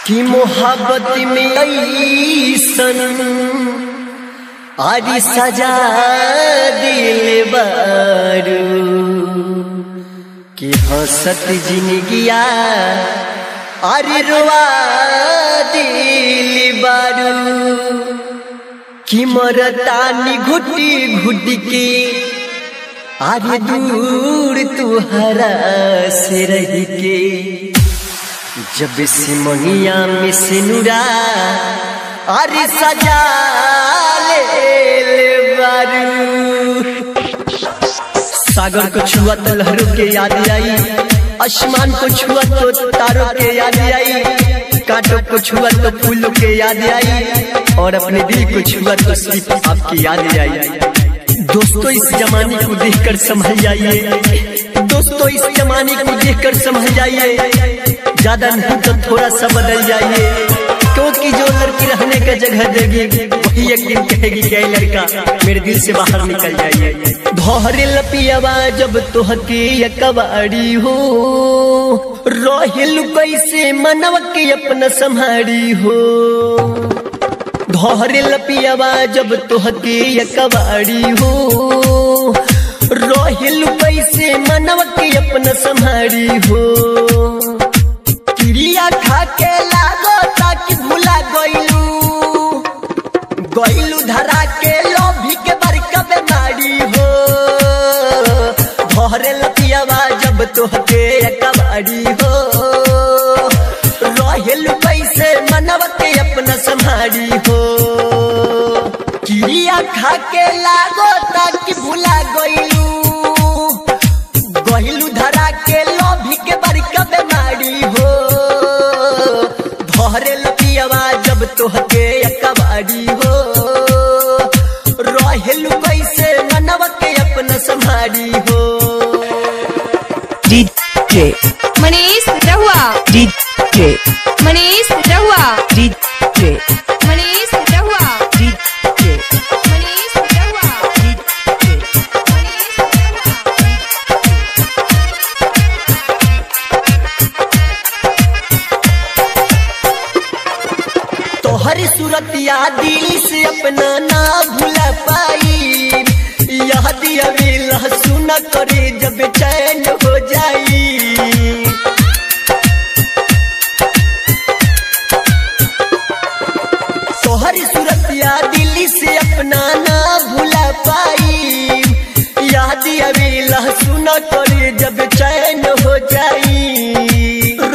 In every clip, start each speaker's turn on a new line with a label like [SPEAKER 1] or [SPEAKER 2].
[SPEAKER 1] कि मोहब्बत में ऐसन आदि सजा दिल बारू कि हंसत जिंदगिया अरे रुआ दिल बारू कि मरतानी घुटी घुटी के अरे दूर तुहरा से रह के जब से मंगिया में से नुरा अरे सजा ले बारू। सागर को छुआ तो लहरों के याद आई, आसमान को छुआ तो तारों के याद आई, कांटों को छुआ तो फूलों के याद आई, और अपने दिल को छुआ तो सिर्फ आपकी याद आई। दोस्तों इस जमाने को देखकर समझ जाइए, दोस्तों इस जमाने को देखकर समझ जाइए, ज्यादा नहीं तो थोड़ा सा बदल जाइए, क्योंकि जो लड़की रहने का जगह देगी वही एक दिन कहेगी कि लड़का मेरे दिल से बाहर निकल जाइए। धोहरे लपियावा जब तोहके कबाड़ी हो, रोहिल कैसे मनवा के अपना संभारी हो। धोहरे लपियावा जब तोहके कबाड़ी हो, रोहिल कैसे मनवा के अपना संभारी हो। क्रिया खा के लागो ताकि भुला गइलू, गइलू धरा के लोभी के बरका बेमारी हो। धोहरे लपियावा जब तोहके कबाड़ी हो, रोहिल कैसे मनवा के अपना संभारी हो। क्रिया खा के लागो ताकि भुला गइलू, गइलू धरा के लोभी के बरका बेमारी हो। धोहरे लपियावा जब तोहके कबाड़ी हो, रोहिल कैसे मनवा के अपना संभारी हो।
[SPEAKER 2] डीजे
[SPEAKER 3] मनीष रहुआ,
[SPEAKER 2] डीजे
[SPEAKER 3] मनीष रहुआ,
[SPEAKER 2] डीजे
[SPEAKER 3] मनीष रहुआ,
[SPEAKER 2] डीजे
[SPEAKER 3] मनीष रहुआ,
[SPEAKER 2] डीजे
[SPEAKER 3] मनीष
[SPEAKER 1] तोहरी सूरतिया दिल से अपना ना भूला पाई, याद अवेला सुना करे जब चैन हो जाई। तोहरी सूरतिया दिल से अपना ना भूला पाई, याद अवेला सुना करे जब चैन हो जाई।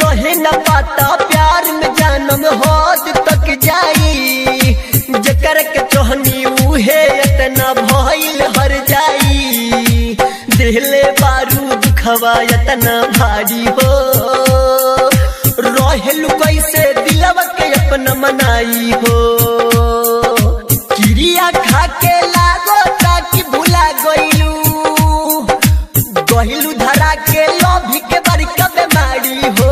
[SPEAKER 1] रहे न पाता प्यार में जानम हद तक जाई, जकर के चोहनी उहे इतना भइल हर जाई। दिले बारूद खवा इतना भारी हो, रोहिल कैसे दिलवा के अपना मनाई हो। क्रिया खा के लागो ताकि भुला गइलू, गइलू धरा के लोभी के बरका बेमारी हो।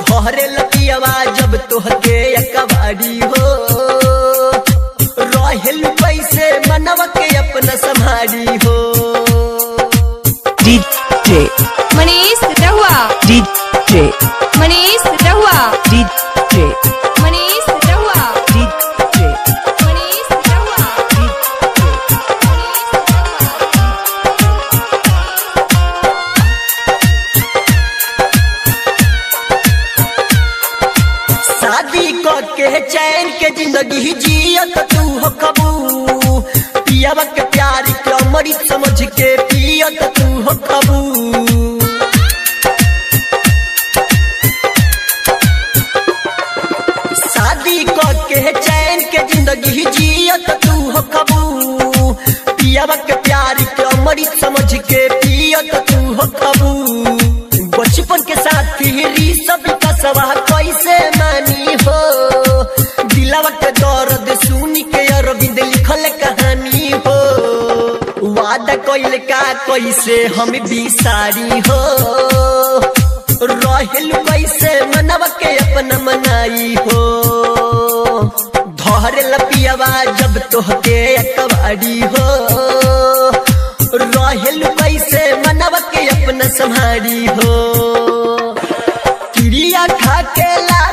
[SPEAKER 1] धोहरे लपियावा जब तोहके कबाड़ी हो, रोहिल कैसे मनवा के अपना संभारी हो।
[SPEAKER 2] डीजे
[SPEAKER 3] मनीष रहुआ,
[SPEAKER 2] डीजे
[SPEAKER 3] मनीष रहुआ,
[SPEAKER 2] डीजे
[SPEAKER 3] मनीष रहुआ,
[SPEAKER 2] डीजे
[SPEAKER 3] मनीष रहुआ,
[SPEAKER 1] शादी के चैन के जिंदगी जियत तू हो कबू, पियावा के प्यार के अमृत समझ के पियत तू हो कबू। शादी के चैन के जिंदगी जियत तू हो कबू, पियावा के प्यार के अमृत समझ के पियत तू हो कबू। बचपन के साथी सब का सवाह कैसे मानी हो, दिलवा के दर्द सुनी के अरविंद लिखल कहानी हो। वादा कइल का कैसे हम बिसारी हो, रोहिल कैसे मनवा के अपना मनाई हो। धोहरे लपियावा जब तोहके कबाड़ी हो, रोहिल कैसे मनवा के अपना संभारी हो। क्रिया खा के ला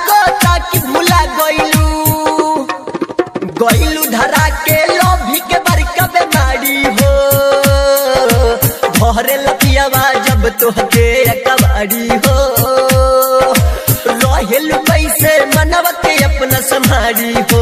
[SPEAKER 1] गईलू धरा के लोभी के बड़का बेमारी हो भरे लपियावा जब तोहके कबाड़ी हो रहेलू कैसे मनवा के अपना संभारी हो।